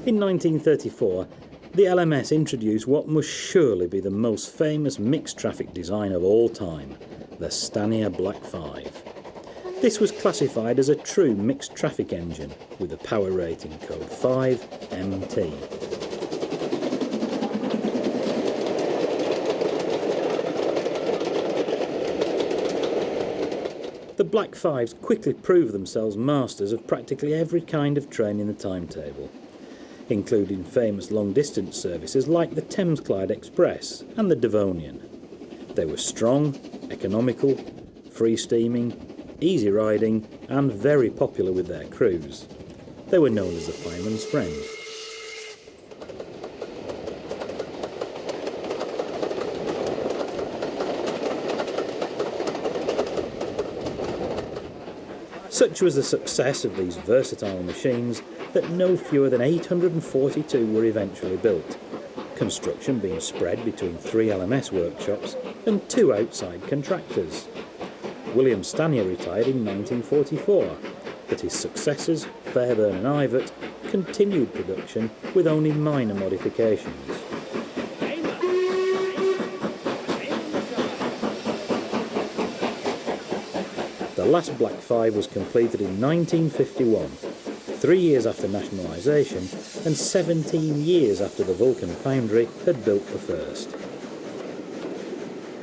In 1934, the LMS introduced what must surely be the most famous mixed traffic design of all time, the Stanier Black 5. This was classified as a true mixed traffic engine with a power rating code 5MT. The Black 5s quickly proved themselves masters of practically every kind of train in the timetable, including famous long-distance services like the Thames-Clyde Express and the Devonian. They were strong, economical, free-steaming, easy riding and very popular with their crews. They were known as the fireman's friend. Such was the success of these versatile machines that no fewer than 842 were eventually built, construction being spread between 3 LMS workshops and 2 outside contractors. William Stanier retired in 1944, but his successors, Fairbairn and Ivett, continued production with only minor modifications. The last Black 5 was completed in 1951, 3 years after nationalisation and 17 years after the Vulcan foundry had built the first.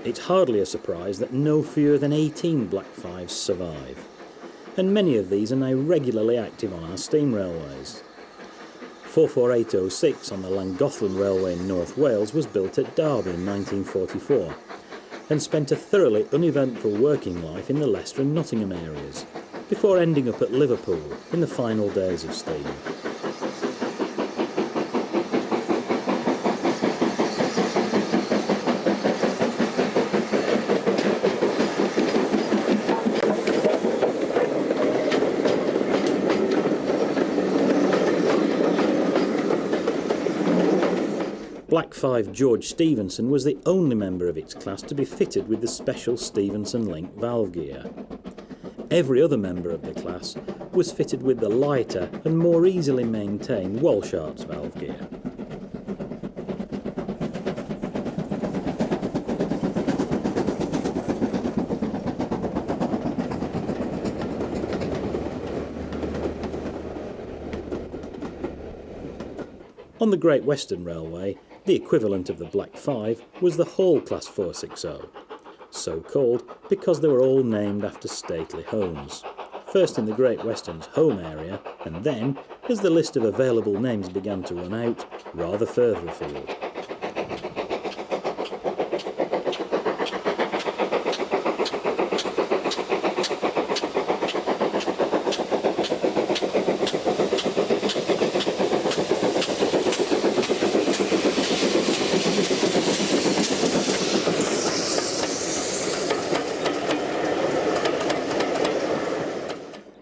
It's hardly a surprise that no fewer than 18 Black 5s survive, and many of these are now regularly active on our steam railways. 44806 on the Llangollen Railway in North Wales was built at Derby in 1944 and spent a thoroughly uneventful working life in the Leicester and Nottingham areas, before ending up at Liverpool in the final days of steam. Black 5 George Stephenson was the only member of its class to be fitted with the special Stephenson Link valve gear. Every other member of the class was fitted with the lighter and more easily maintained Walshart's valve gear. On the Great Western Railway, the equivalent of the Black 5 was the Hall Class 460, so called because they were all named after stately homes, first in the Great Western's home area and then, as the list of available names began to run out, rather further afield.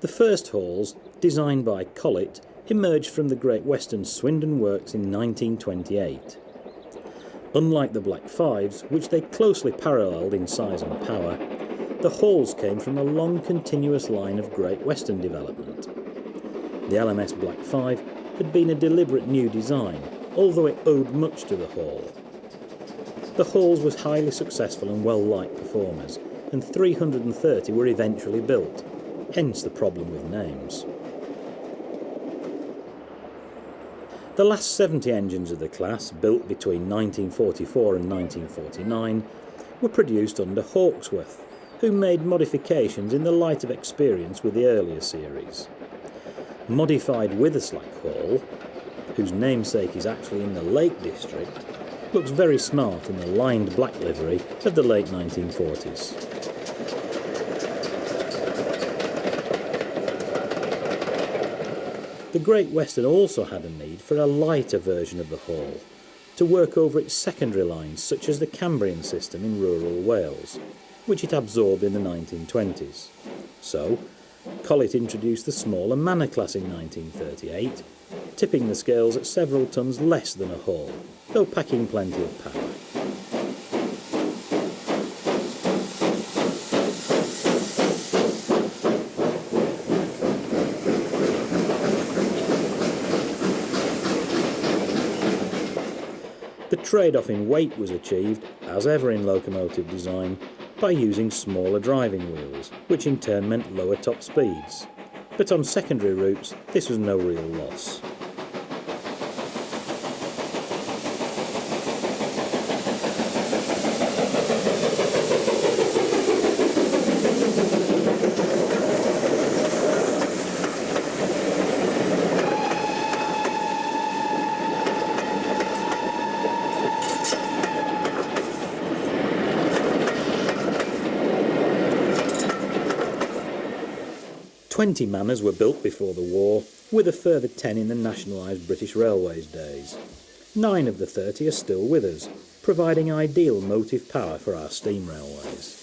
The first halls, designed by Collett, emerged from the Great Western Swindon Works in 1928. Unlike the Black 5s, which they closely paralleled in size and power, the halls came from a long continuous line of Great Western development. The LMS Black 5 had been a deliberate new design, although it owed much to the hall. The halls was highly successful and well-liked performers, and 330 were eventually built. Hence the problem with names. The last 70 engines of the class, built between 1944 and 1949, were produced under Hawksworth, who made modifications in the light of experience with the earlier series. Modified Witherslack Hall, whose namesake is actually in the Lake District, looks very smart in the lined black livery of the late 1940s. The Great Western also had a need for a lighter version of the hall, to work over its secondary lines such as the Cambrian system in rural Wales, which it absorbed in the 1920s. So, Collett introduced the smaller Manor class in 1938, tipping the scales at several tons less than a hall, though packing plenty of power. The trade-off in weight was achieved, as ever in locomotive design, by using smaller driving wheels, which in turn meant lower top speeds. But on secondary routes, this was no real loss. "20 Manors were built before the war, with a further 10 in the nationalised British Railways days. 9 of the 30 are still with us, providing ideal motive power for our steam railways.